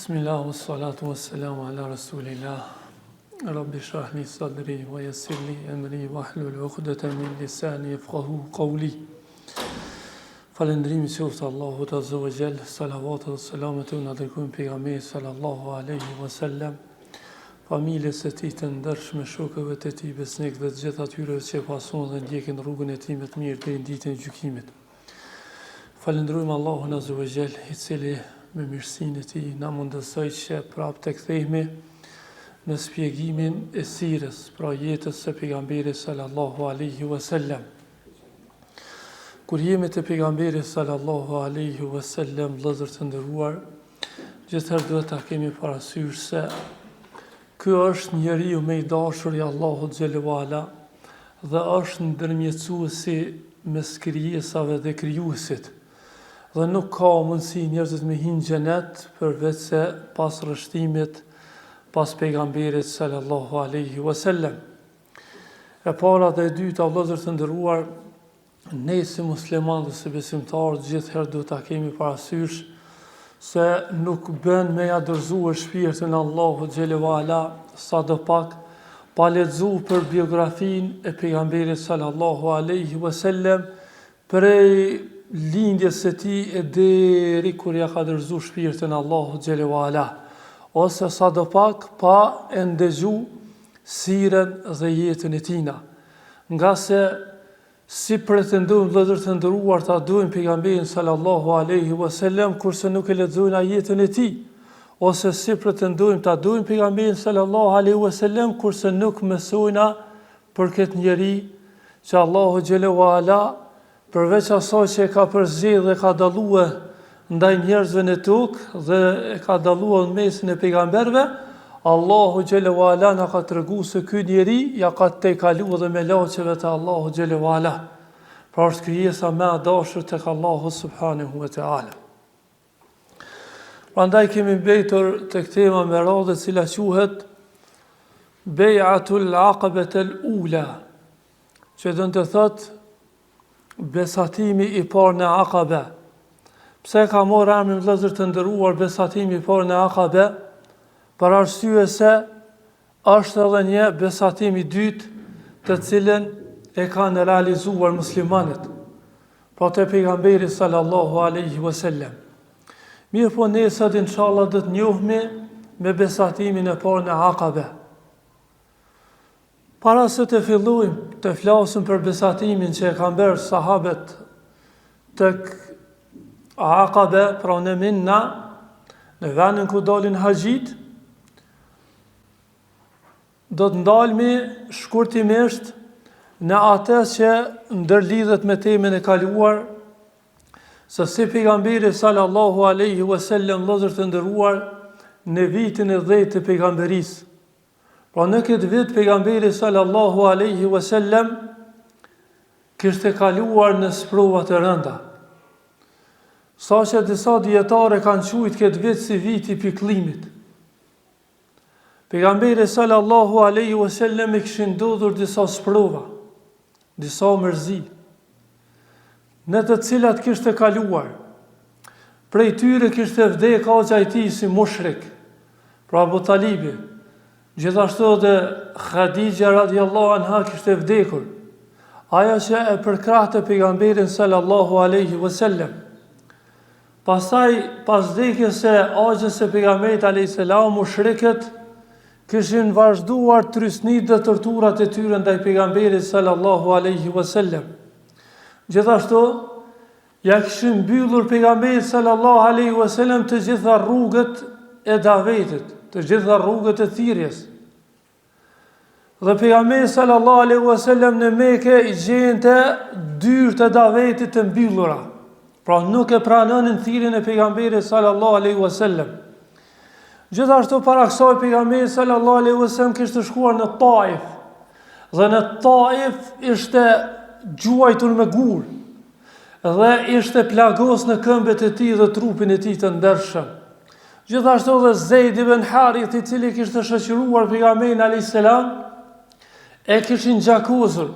Bismillah, wa salatu wa salamu ala rasulillah. Rabbi shrah li sadri wa yassir li amri wahlul 'uqdatan min lisani yafqahu qawli. Falëndrimi qoftë Allahut azza wa jall, salavat dhe selamet na dërgojmë pejgamberit sallallahu alaihi wasallam, familjes së tij të ndershme, shokëve të tij besnik dhe të gjithë atyre që pason dhe ndjekin rrugën e tij me të mirë deri në ditën e gjykimit. Falëndrojmë Allahun azza wa jall, i cili me mirësinë e tij na mundësoi që prapë të kthehemi në shpjegimin e sirës, pra jetës së pejgamberit sallallahu alaihi wasallam. Kur jemi te pejgamberi sallallahu alaihi wasallam, vëllezër të nderuar, gjithherë duhet ta kemi parasysh se ky është njeriu më i dashur i Allahut xhelalu ala dhe është ndërmjetësuesi mes krijesave dhe krijuesit. Dhe nuk ka mundësi njerëzit me hinë xhenet përveç se pas rrështimit pas pejgamberit sallallahu alaihi wasallam. E para dhe e dyta, vëllezër të nderuar, ne si musliman dhe si besimtar gjithherë duhet ta kemi parasysh se nuk bën me ja dorëzuar shpirtin Allahut xhelalu ala sadopak pa lexuar për biografinë e pejgamberit sallallahu alaihi wasallam prej lindjes së tij e deri kur ja ka dorëzuar shpirtin Allahut xhelalu ala, ose sadopak pa e ndëgju siren dhe jetën e tina. Nga se si pretendojmë vëllezër të nderuar ta dojmë pejgamberin sallallahu alaihi wasallam kurse nuk e lexojnë jetën e tij, ose si pretendojmë ta dojmë pejgamberin sallallahu alaihi wasallam kurse nuk mësojna për këtë njeri që Allahu xhelalu ala përveç asaj që e ka përzgjedhur dhe ka dalluar ndaj njerëzve në tokë dhe e ka dalluar në mesin e pejgamberëve, Allahu xhelalu ala na ka treguar se ky njeri ja ka tejkaluar dhe me laçeve të Allahu xhelalu ala. Pra është krijesa më e dashur tek Allahu subhanahu wa taala. Prandaj kemi mbetur tek tema me radhë e cila quhet Bej'atul Aqabatul Ula, që do të thotë besatimi i parë në Aqaba. Pse ka marrë emrin vëllezër të nderuar besatimi i parë në Aqaba? Për arsye se është edhe një besatim i dytë të cilën e kanë realizuar muslimanët, pra te pejgamberi sallallahu alaihi wasallam. Mirë po ne sot inshallah do të njohmi me besatimin e parë në Aqaba. Para se të fillojmë të flasim për besatimin që e kanë bërë sahabët tek Aqaba, pra në Mina, në vendin ku dalin haxhit, do të ndalmi shkurtimisht në atë që ndërlidhet me temën e kaluar, se si pejgamberi sallallahu alaihi wasallam, vëllezër të nderuar, në vitin e 10 të pejgamberisë. Pra në këtë vit pejgamberi sallallahu alaihi wasallam kishte kaluar në sprova të rënda. Saqë disa dietare kanë quajtur këtë vit si viti i pikëllimit. Pejgamberi sallallahu alaihi wasallam i kishin ndodhur disa sprova, disa mërzi, në të cilat kishte kaluar. Prej tyre kishte vdekur axha i tij si mushrik, pra Abu Talibi. Gjithashtu dhe Khadija radiallahu anha kishte vdekur, aja që e përkrahte pejgamberin sallallahu alaihi wasallam. Pastaj pas vdekjes së axhës së pejgamberit alayhis salam, mushrikët kishin vazhduar trysnitë dhe torturat e tyre ndaj pejgamberit sallallahu alaihi wasallam. Gjithashtu ja kishin mbyllur pejgamberit sallallahu alaihi wasallam të gjitha rrugët e davetit, të gjitha rrugët e thirrjes. Dhe pejgamberi sallallahu alaihi wasallam në Mekë i gjente dyert e davetit të mbyllura. Pra nuk e pranonin thirrjen e pejgamberit sallallahu alaihi wasallam. Gjithashtu para kësaj pejgamberi sallallahu alaihi wasallam kishte shkuar në Taif. Dhe në Taif ishte gjuajtur me gur. Dhe ishte plagos në këmbët e tij dhe trupin e tij të ndershëm. Gjithashtu dhe Zeid ibn Harith, i cili kishte shoqëruar pejgamberin alayhis salam, e kishin gjakosur,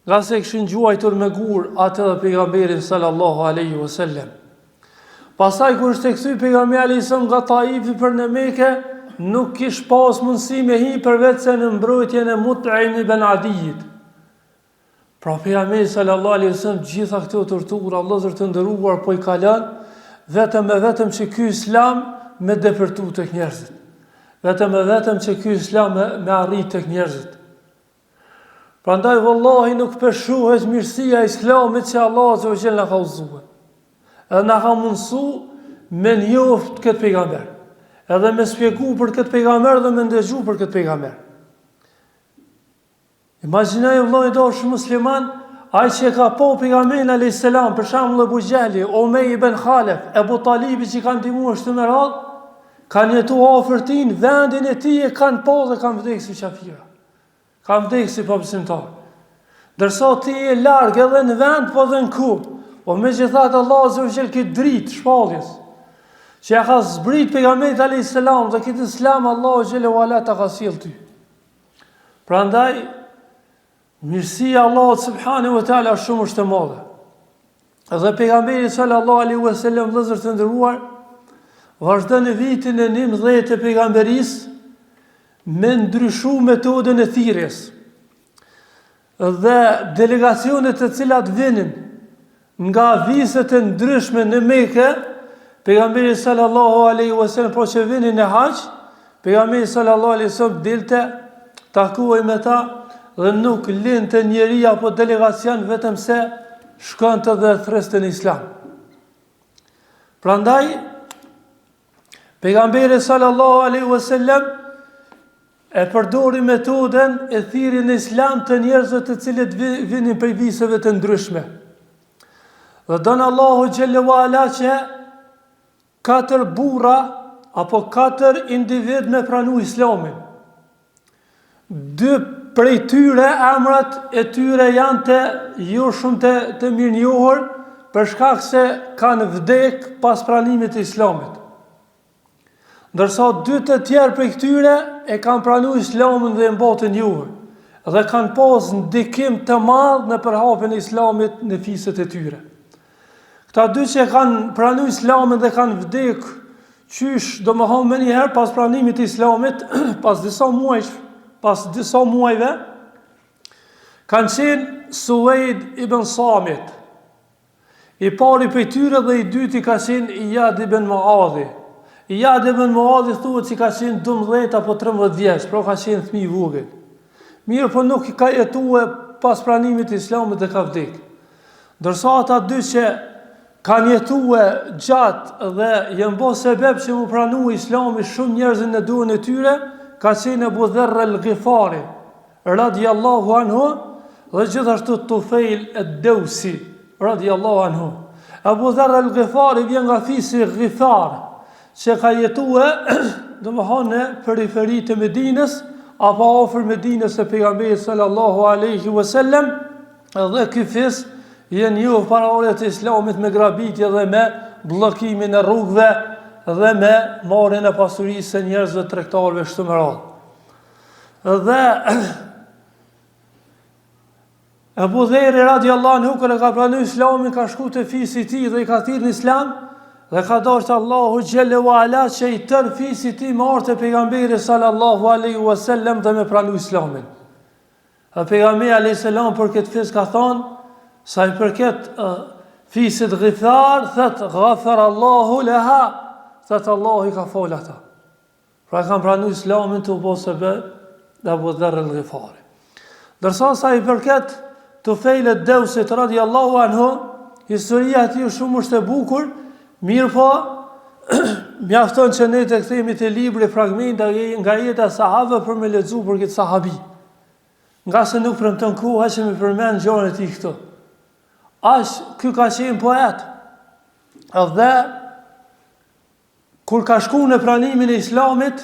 nga se kishin gjuajtur me gur atë dhe pejgamberin sallallahu alaihi wasallam. Pastaj kur ishte kthy pejgamberi alayhis salam nga Taifi për në Mekë, nuk kish pas mundësi me hi përveç se në mbrojtjen e Mut'im ibn Adijit. Pra pejgamberi sallallahu alaihi wasallam gjitha këto tortura Allahu të nderuar po I kalon vetëm që ky Islam me depërtu tek njerëzit. Vetëm që ky Islam me arrit tek njerëzit. Prandaj vallahi nuk përshuhet mirësia e Islamit që Allah azza wa jalla ka udhëzuar. Edhe na ka mundsu me njoft këtë pejgamber. Edhe me shpjegu për këtë pejgamber dhe me ndëgju për këtë pejgamber. Imagjinoj vëllai dashur musliman, ai që ka pa pejgamberin alayhis salam, për shembull Abu Jahli, Umej ibn Khalaf, Abu Talibi që kanë ndihmuar shtë me radhë, kanë jetuar afër tij, vendin e tij e kanë pa dhe kanë vdekur si kafira. Kanë vdekur si pabesimtar. Ndërsa ti je larg edhe në vend po dhe në ku. Po megjithatë Allah azza wa jall këtë dritë shpalljes që ja ka zbrit pejgamberit alayhis salam dhe këtë Islam Allahu xhelalu ala ta ka sjell ty. Prandaj mirësia e Allahut subhanahu wa taala shumë është e madhe. Dhe pejgamberi sallallahu alaihi wasallam vëllezër të nderuar, vazhdon në vitin e 19 të pejgamberisë me ndryshu metodën e thirrjes. Dhe delegacionet të cilat vinin nga viset e ndryshme në Mekë, pejgamberi sallallahu alaihi wasallam po që vinin në hax, pejgamberi sallallahu alaihi wasallam dilte takuaj me ta dhe nuk linte njeri apo delegacion vetëm se shkonte dhe threste në Islam. Prandaj pejgamberi sallallahu alaihi wasallam e përdori metodën e thirrjes në Islam të njerëzve të cilët vinin prej viseve të ndryshme. Dhe donë Allahu xhallahu ala që 4 burra apo 4 individ me pranu Islamin. 2 prej tyre emrat e tyre janë të jo shumë të mirënjohur për shkak se kanë vdek pas pranimit të Islamit. Ndërsa 2 të tjerë prej këtyre e kanë pranuar Islamin dhe e mbotën njohur dhe kanë pas ndikim të madh në përhapjen e Islamit në fiset e tyre. Këta 2 që kanë pranuar Islamin dhe kanë vdek qysh domethënë më njëherë pas pranimit të Islamit, pas disa muajve, kanë qenë Suwaid ibn Samit. I pari prej tyre dhe I dyti ka qenë Iyad ibn Muadhi. Iyad ibn Muadhi thuhet se ka qenë 12 apo 13 vjeç, pra ka qenë fëmijë I vogël. Mirë, po nuk ka jetuar pas pranimit të Islamit dhe ka vdekur. Ndërsa ata 2 që kanë jetuar gjatë dhe janë bërë sebeb që mu pranu Islami shumë njerëzën në duhen e tyre, ka qenë Abu Dharr al-Ghifari, radiallahu anhu, dhe gjithashtu Tufail ad-Dawsi, radiallahu anhu. Abu Dharr al-Ghifari vjen nga fisi Ghifar, që ka jetuar domethënë në periferi të Medinës apo afër Medinës së pejgamberit sallallahu alaihi wasallam, dhe ky fis jenë ju para orët e Islamit me grabitje dhe me bllokimin e rrugëve dhe me marrjen e pasurisë e njerëzve tregtarëve kështu me radhë. Dhe Abu Dharr radiallahu anhu kur e ka pranuar Islamin ka shku te fisi I tij dhe I ka thirrë në Islam dhe ka dashur Allahu xhallahu ala që I tër fisi I tij me ardhë te pejgamberi sallallahu alaihi wasallam dhe me pranu Islamin. Dhe pejgamberi alayhis salam për këtë fis ka thonë sa I përket fisit Ghifar, thët ghafar Allahu leha, thët Allahu I ka fol ata. Pra kanë pranu Islamin të bo sebe dhe Abu Dharr al-Ghifari. Dërsa sa I përket Tufail ad-Dawsit radiallahu anhu, historia ati shumë është e bukur, mirë po, mjafton që ne të kthehemi te libri fragmenta nga jeta e sahabëve për me lexu për këtë sahabi. Nga se nuk premton koha që me përmend gjërat e tij këto. Ky ka qenë poet. Dhe kur ka shku në pranimin e Islamit,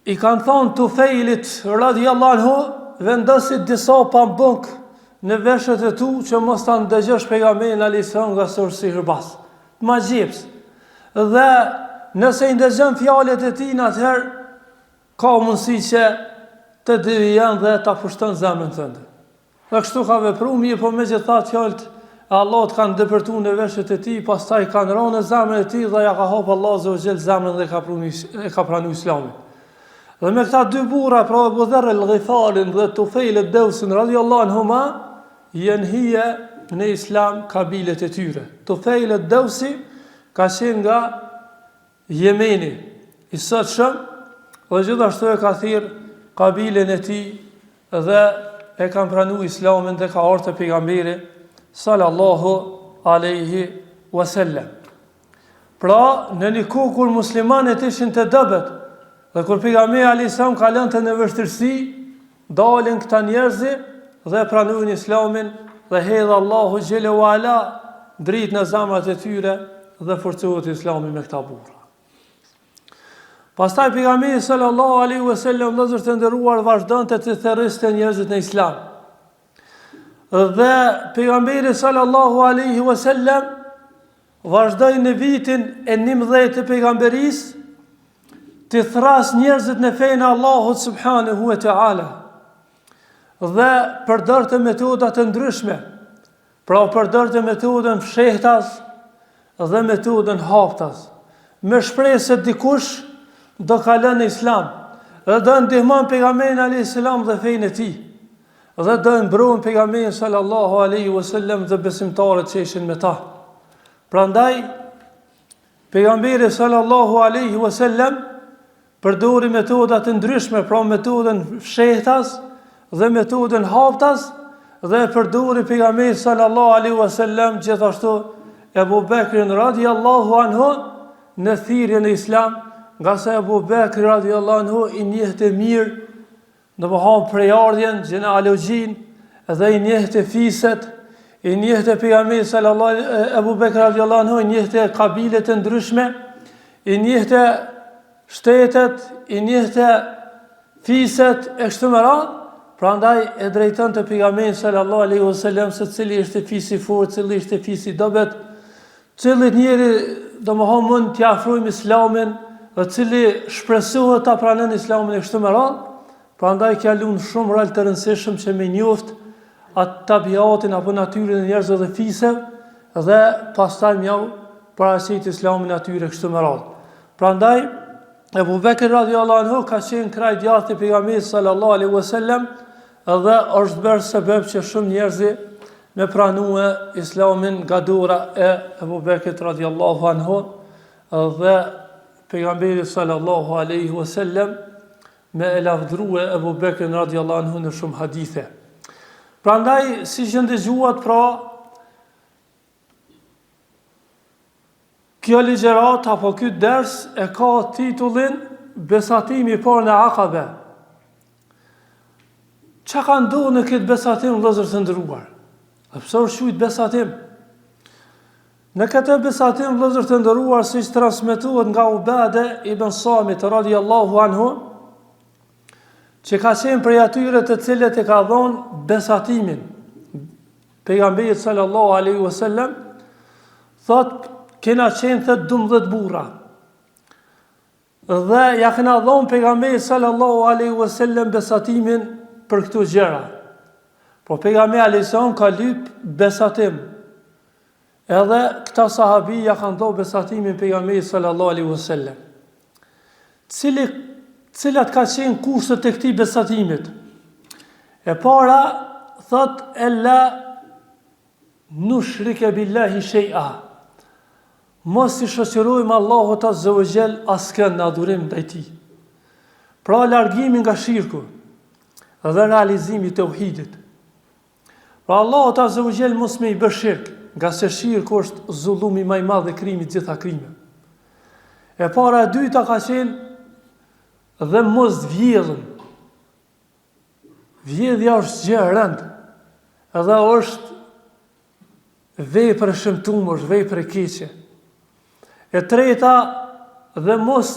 I kanë thonë Tufailit radiallahu anhu, vendosi disa pambuk në veshët e tu që mos ta ndëgjosh pejgamberin alayhis salam nga sorsi hërbas. Ma gjips. Dhe nëse I ndëgjon fjalët e tij, atëherë ka mundësi që të devijon dhe ta pushton zemrën tënde. Dhe kështu ka vepruar, mirë po megjithatë fjalët Allah të kanë dëpërtuar në veshët e tij, pastaj kanë rënë në zemrën e tij dhe ja ka hapur Allahu azza wa jall zemrën dhe ka pranuar Islamin. Dhe me këta dy burra, pra Abu Dharr al-Ghifari dhe Tufejl ad-Dawsi radhiyallahu anhuma, janë hije në Islam kabilet e tyre. Tufejl ad-Dawsi ka qenë nga Jemeni, i sotshëm, dhe gjithashtu e ka thirr kabilen e tij dhe e kanë pranuar Islamin dhe ka ardhur te pejgamberi sallallahu alaihi wasallam. Pra, në një kohë kur muslimanët ishin të dobët dhe kur pejgamberi alayhis salam ka lënë në vështirësi, dalin këta njerëz dhe pranojnë Islamin dhe hedh Allahu xhela wala dritë në zemrat e tyre dhe forcohet Islami me këta burra. Pastaj pejgamberi sallallahu alaihi wasallam vëllezër të nderuar vazhdonte të therriste njerëzit në Islam. Dhe pejgamberi sallallahu alaihi wasallam vazhdoi në vitin e 11 të pejgamberisë të thras njerëzit në fenë e Allahut subhanahu wa taala. Dhe përdorte metoda të ndryshme. Pra përdorte metodën fshehtas dhe metodën haptas. Me shpresë se dikush do ka lënë Islam dhe do ndihmon pejgamberin alayhis salam dhe fenë e tij. Dhe do mbrohen pejgamberin sallallahu alaihi wasallam dhe besimtarët që ishin me ta. Prandaj pejgamberi sallallahu alaihi wasallam përdori metoda të ndryshme, pra metodën fshehtas dhe metodën haptas, dhe përdori pejgamberi sallallahu alaihi wasallam gjithashtu Abu Bekrin radhiyallahu anhu në thirrjen e Islam, nga se Abu Bekri radhiyallahu anhu i njehte mirë në mëham prejardhjen, gjenealogjin, dhe i njehte fiset, i njehte pejgamberi sallallahu Abu Bekri radhiyallahu anhu, i njehte kabilet të ndryshme, i njehte shtetet, i njehte fiset e kështu me radhë. Prandaj e drejton të pejgamberin sallallahu alaihi wasallam se cili është fisi i fortë, cili është fisi i dobët, cili njeri domethënë mund t'i afrojmë Islamin, dhe cili shpresohet ta pranojë Islamin e kështu me radhë. Prandaj ka lunë shumë rol të rëndësishëm që me njoft atë tabiatin apo natyrën e njerëzve dhe fisëve dhe pastaj më paraqitet Islamin atyre kështu me radhë. Prandaj Abu Bekr radhiyallahu anhu ka qenë kraj djathtë i pejgamberit sallallahu alaihi wasallam dhe është bërë sebeb që shumë njerëz me pranue Islamin nga dora e Abu Bekrit radhiyallahu anhu dhe pejgamberi sallallahu alaihi wasallam me e lavdrua Abu Bekrin radhiyallahu anhu në shumë hadithe. Prandaj si që ndëgjuat, pra kjo ligjerat apo ky ders e ka titullin Besatimi parë në Akabe. Çka ka ndodhur në këtë besatim, vëllezër të nderuar? A pse është quajtur besatim? Në këtë besatim, vëllezër të nderuar, siç transmetohet nga Ubade ibn Samit radhiyallahu anhu, që ka qenë prej atyre të cilët e ka dhënë besatimin pejgamberit sallallahu alaihi wasallam, thot kena qenë thët 12 burra. Dhe ja kena dhënë pejgamberit sallallahu alaihi wasallam besatimin për këto gjëra. Po pejgamberi alayhis salam ka lyp besatim. Edhe këta sahabi ja kanë dhënë besatimin pejgamberit sallallahu alaihi wasallam. Cilat ka qenë kushtet e këtij besatimit? E para thot ella nushrike billahi shay'a. Mos i shoqërojmë Allahut azza wa jall askën në adhurim ndaj tij. Pra largimi nga shirku dhe realizimi i tauhidit. Pra Allahut azza wa jall mos me i bësh shirk, nga se shirku është zullumi më i madh dhe krimi i gjitha krimeve. E para e dyta ka qenë dhe mos vjedhëm. Vjedhja është gjë e rëndë, edhe është vepër e shëmtuar, është vepër e keqe. E treta, dhe mos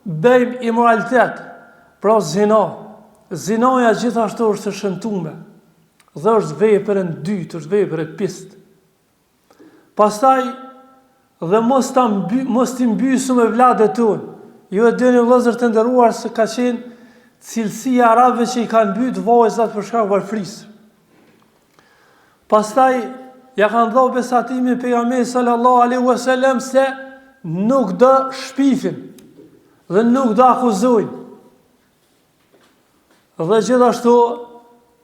bëjmë imoralitet, pra zina. Zinaja gjithashtu është e shëmtuar, dhe është vepër e dytë, është vepër e pistë. Pastaj, dhe mos t'i mbysu me vladet tonë. Ju e dini vëllezër të nderuar se ka qenë cilësia arabëve që i kanë mbyt vajzat për shkak varfrisë. Pastaj ja kanë dhënë besatimin pejgamberit sallallahu alaihi wasallam se nuk do shpifin dhe nuk do akuzojnë. Dhe gjithashtu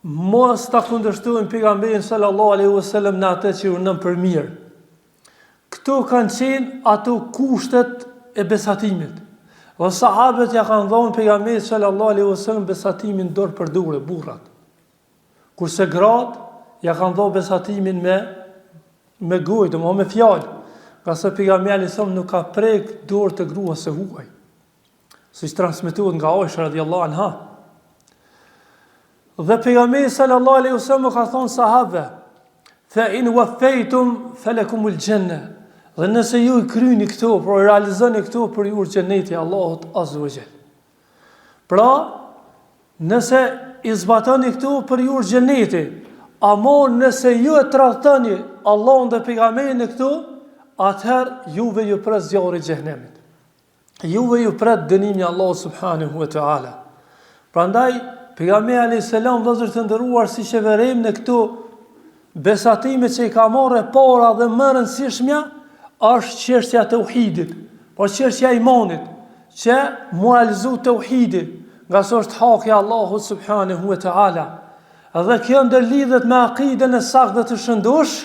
mos ta kundërshtojnë pejgamberin sallallahu alaihi wasallam në atë që urdhon për mirë. Këto kanë qenë ato kushtet e besatimit. Dhe sahabët ja kanë dhënë pejgamberit sallallahu alaihi wasallam besatimin dorë për dorë, burrat. Kurse gratë ja kanë dhënë besatimin me gojë, domethënë me fjalë. Ka se pejgamberi nuk ka prek dorë të gruas së huaj. Siç transmetohet nga Aisha radhiyallahu anha. Dhe pejgamberi sallallahu alaihi wasallam ka thonë sahabëve: "Fa in waffaytum falakumul janna." Dhe nëse ju i kryeni këto, por realizoni këto, për ju është xheneti Allahut azza wa jall. Pra, nëse i zbatoni këto, për ju është xheneti. Ama nëse ju e tradhtoni Allahun dhe pejgamberin në këto, atëherë juve ju pret zjarri i xhenemit. Juve ju pret dënimi i Allahut subhanahu wa taala. Prandaj pejgamberi alayhis salam vëllezër të nderuar, siç e vërejmë në këto besatime që i ka marrë para dhe më rëndësishmja, është çështja e tauhidit, po çështja e imanit, që moralizu tauhidin, nga sa është haki i Allahut subhanahu wa taala. Dhe kjo ndërlidhet me akiden e saktë të shëndosh,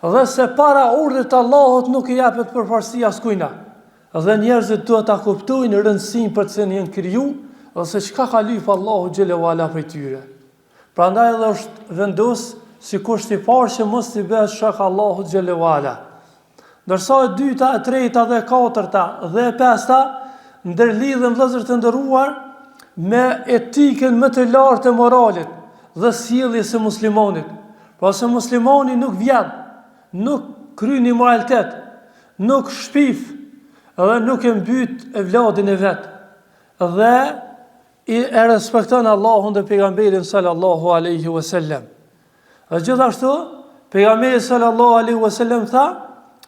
dhe se para urdhit të Allahut nuk i japet përparësi askujna. Dhe njerëzit duhet ta kuptojnë rëndësinë për të cilën janë kriju, dhe se çka ka lyp Allahu xhelalu ala prej tyre. Prandaj edhe është vendos si kusht i parë që mos t'i bëhet shok Allahu xhelalu ala. Ndërsa e dyta, e treta dhe e katërta dhe e pesta ndërlidhen vëllezër të nderuar me etikën më të lartë e moralit dhe sjelljes së muslimanit. Pra se muslimani nuk vjen, nuk kryen immoralitet, nuk shpif dhe nuk e mbyt evladin e vet. Dhe e respekton Allahun dhe pejgamberin sallallahu alaihi wasallam. Dhe gjithashtu pejgamberi sallallahu alaihi wasallam tha: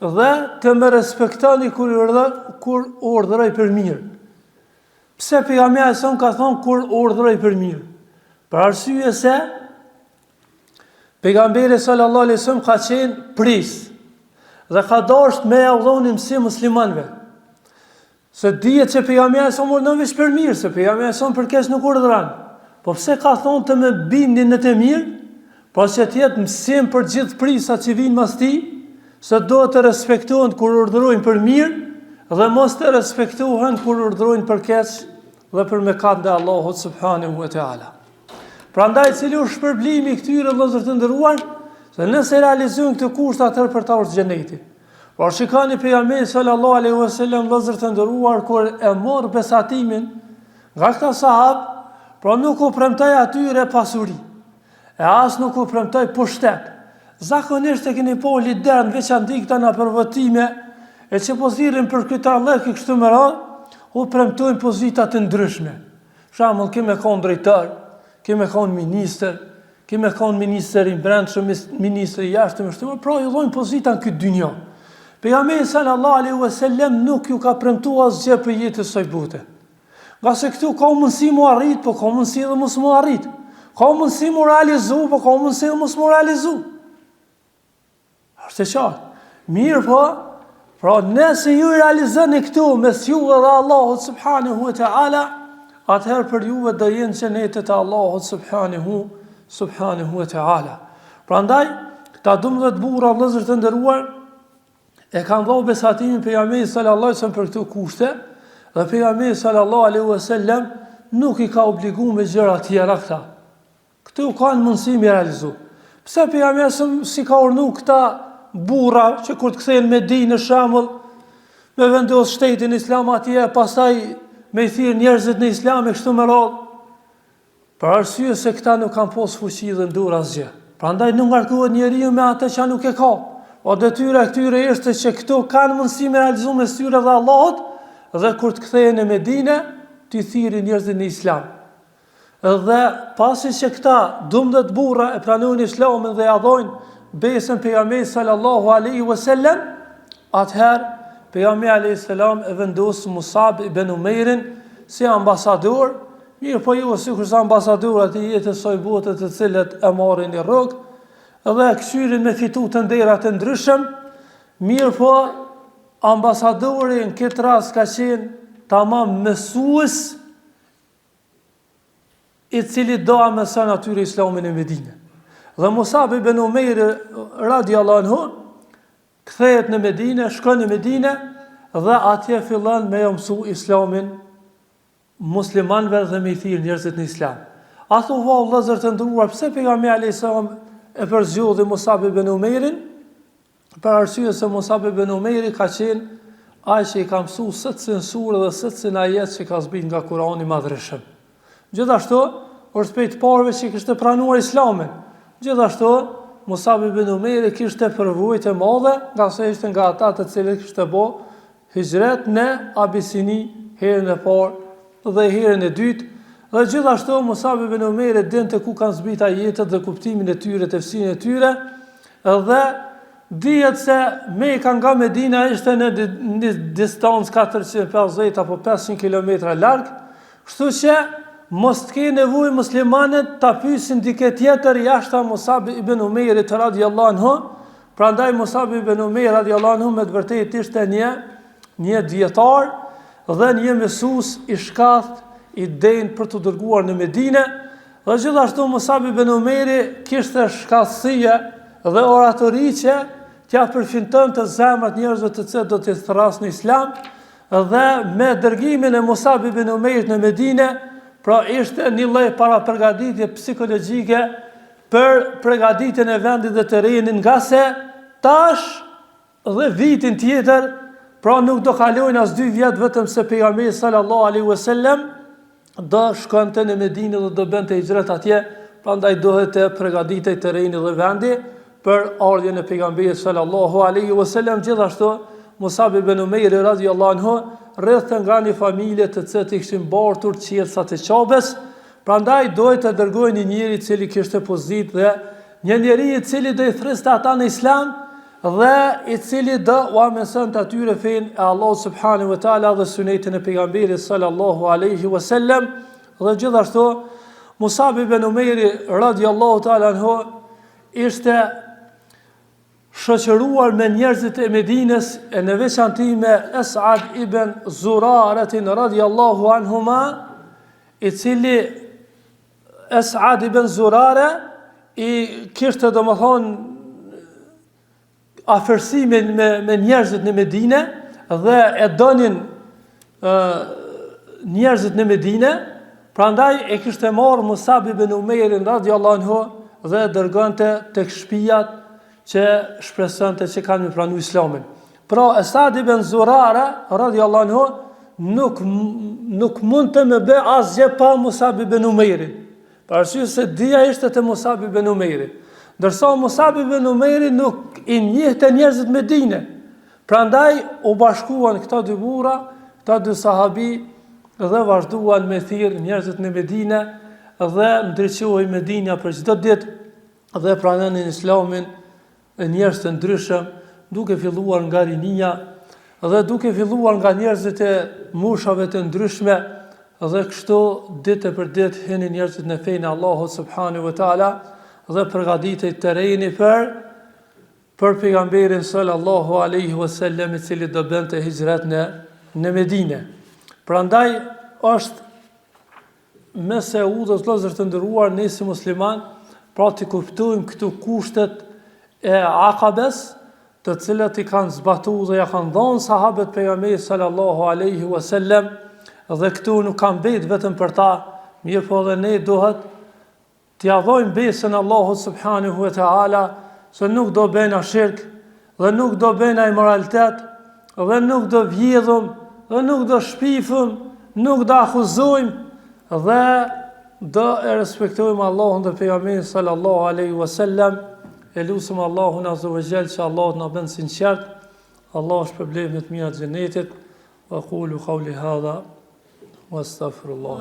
"Dhe të më respektoni kur urdhëroj për mirë." Pse pejgamberi son ka thonë kur urdhëroj për mirë? Për arsye se pejgamberi sallallahu alaihi wasallam ka qenë pris dhe ka dashur me udhëzonim si muslimanëve. Se dihet që pejgamberi son urdhëron veç për mirë, se pejgamberi son për keq nuk urdhëron. Po pse ka thonë të më bindin në të mirë? Po që të jetë mësim për gjithë prisat që vinë mas tij, se do të respektohen kur urdhërojnë për mirë dhe mos të respektohen kur urdhërojnë për keq dhe për mëkat ndaj Allahut subhanahu wa taala. Prandaj cili është shpërblimi i këtyre vëllezër të nderuar, se nëse realizojnë këtë kusht atëherë për ta urdhëruar xheneti. Por shikoni pejgamberin sallallahu alaihi wasallam vëllezër të nderuar kur e mor besatimin nga këta sahabë, pra nuk u premtoi atyre pasuri. E as nuk u premtoi pushtet. Zakonisht e keni po lider në veçanti këta në përvotime, e që po thirrin për këtë allëk i kështu më radhë, u premtojnë pozita të ndryshme. Shembull, kemë kon drejtor, kemë kon ministër, kemë kon ministër i brendshëm, ministër i jashtëm, pra ju dhojnë pozita në këtë dynjë. Pejgamberi sallallahu alaihi wasallam nuk ju ka premtuar asgjë për jetën e saj bote. Nga se këtu ka mundësi mu arrit, po ka mundësi edhe mos mu arrit. Ka mundësi mu realizu, po ka mundësi edhe mos mu realizu. Është e qartë. Mirë po, pra nëse ju realizoni këtu mes juve dhe Allahut subhanahu wa taala, atëherë për juve do jenë xhenetet e Allahut subhanahu wa taala. Prandaj, këta 12 burra vëllezër të nderuar e kanë dhënë besatimin pejgamberit sallallahu alaihi wasallam për këto kushte, dhe pejgamberi sallallahu alaihi wasallam nuk i ka obliguar me gjëra të tjera këta. Këtu kanë mundësi me realizu. Pse pejgamberi si ka urdhëruar këta burra që kur të kthehen në Medinë në shembull, me vendos shtetin islam atje, pastaj me i thirr njerëzit në islam e kështu me radhë. Për arsye se këta nuk kanë pas fuqi dhe ndur asgjë. Prandaj nuk ngarkohet njeriu me atë që nuk e ka. O detyra këtyre është që këto kanë mundësi me realizu me syre dhe Allahut, dhe kur të kthehen në Medinë, t'i thirrin njerëzit në islam. Dhe pasi që këta 12 burra e pranojnë islamin dhe ja dhojnë besën pejgamberit sallallahu alaihi wasallam, atëherë pejgamberi alayhis salam e vendos Musab ibn Umairin si ambasador, mirë po jo sikur sa ambasador atë jetës së bote të cilët e marrin në rrugë, dhe këshyrin me fitu të nderat të ndryshëm, mirë po ambasadori në këtë rast ka qenë tamam mësues i cili do a mëson atyre islamin e Medine. Dhe Musab ibn Umair radiallahu anhu kthehet në Medine, shkon në Medine dhe atje fillon me mësu islamin muslimanëve dhe me i thirr njerëzit në islam. A thu vëllezër të nderuar, pse pejgamberi alayhis salam e përzgjodhi Musab ibn Umairin? Për arsye se Musab ibn Umairi ka qenë ai që i ka mësuar së surë dhe së ajet që ka zbrit nga Kurani madhreshëm. Gjithashtu, është prej të parëve që kishte pranuar islamin. Gjithashtu, Musab ibn Umairi kishte përvojë të madhe, nga se ishte nga ata të cilët kishte bë hijret në Abisini herën e parë dhe herën e dytë. Dhe gjithashtu Musab ibn Umairi dinte ku kanë zbritur ajetet dhe kuptimin e tyre, tefsirin e tyre, dhe dihet se Mekka nga Medina ishte në distancë 450 apo 500 kilometra larg, kështu që mos të kenë nevojë muslimanët ta pyesin dikë tjetër jashtë Musab ibn Umairit radhiyallahu anhu. Prandaj Musab ibn Umair radhiyallahu anhu me të vërtetë ishte një dietar dhe një mësues i shkath i denj për të dërguar në Medinë. Dhe gjithashtu Musab ibn Umairi kishte shkathësie dhe oratori që t'ia përfiton të zemrat njerëzve të cilët do të thrasin në islam, dhe me dërgimin e Musab ibn Umairit në Medinë, pra ishte një lloj paraprgatitje psikologjike për përgatitjen e vendit dhe terrenin, nga se tash dhe vitin tjetër, pra nuk do kalojnë as 2 vjet vetëm se pejgamberi sallallahu alaihi wasallam do shkonte në Medinë dhe do bënte hijret atje, prandaj duhet të përgatitej terreni dhe vendi për ardhjen e pejgamberit sallallahu alaihi wasallam. Gjithashtu Musab ibn Umair radhiyallahu anhu rreth nga një familje të cilët i kishin bartur qiellësat e Qabes, prandaj duhet të dërgojnë një njeri i cili kishte pozitë dhe një njeri i cili do i thirrste ata në islam dhe i cili do u mësonte atyre fenë e Allahut subhanahu wa taala dhe sunetin e pejgamberit sallallahu alaihi wasallam. Dhe gjithashtu Musab ibn Umair radhiyallahu taala anhu ishte shoqëruar me njerëzit e Medinës, e në veçanti me Esad ibn Zuraratin radhiyallahu anhuma, i cili Esad ibn Zurare i kishte domethënë afërsi me njerëzit në Medinë dhe e donin njerëzit në Medinë, prandaj e kishte marrë Musab ibn Umairin radhiyallahu anhu dhe dërgonte tek shtëpiat që shpresonte që kanë pranuar islamin. Pra Esad ibn Zurara radhiyallahu anhu nuk mund të më bë asgjë pa Musab ibn Umairin. Për arsye se dia ishte te Musab ibn Umairi. Ndërsa Musab ibn Umairi nuk i njehte njerëzit me dine. Prandaj u bashkuan këta dy burra, këta dy sahabi, dhe vazhduan me thirr njerëzit në Medinë dhe ndriçohej Medina për çdo ditë dhe pranonin islamin e njerëz të ndryshëm, duke filluar nga rinia dhe duke filluar nga njerëzit e moshave të ndryshme, dhe kështu ditë për ditë hinin njerëzit në fenë e Allahut subhanahu wa taala dhe përgatitej terreni për pejgamberin sallallahu alaihi wasallam, i cili do bënte hijret në Medinë. Prandaj është mëse udhës vëllezër të nderuar, ne si musliman, pra të kuptojmë këtu kushtet e Aqabes, të cilët i kanë zbatuar dhe ja kanë dhënë sahabët pejgamberit sallallahu alaihi wasallam, dhe këtu nuk kanë mbet vetëm për ta, mirë po dhe ne duhet t'ia dhojmë besën Allahut subhanahu wa taala, se nuk do bëjna shirk dhe nuk do bëjna imoralitet dhe nuk do vjedhum dhe nuk do shpifëm, nuk do akuzojmë dhe do e respektojmë Allahun dhe pejgamberin sallallahu alaihi wasallam. E lutem Allahun azza wa jall që Allah na bën sinqert, Allah shpërblet me të mira të xhenetit. Wa qulu qawli hadha wa astaghfirullah.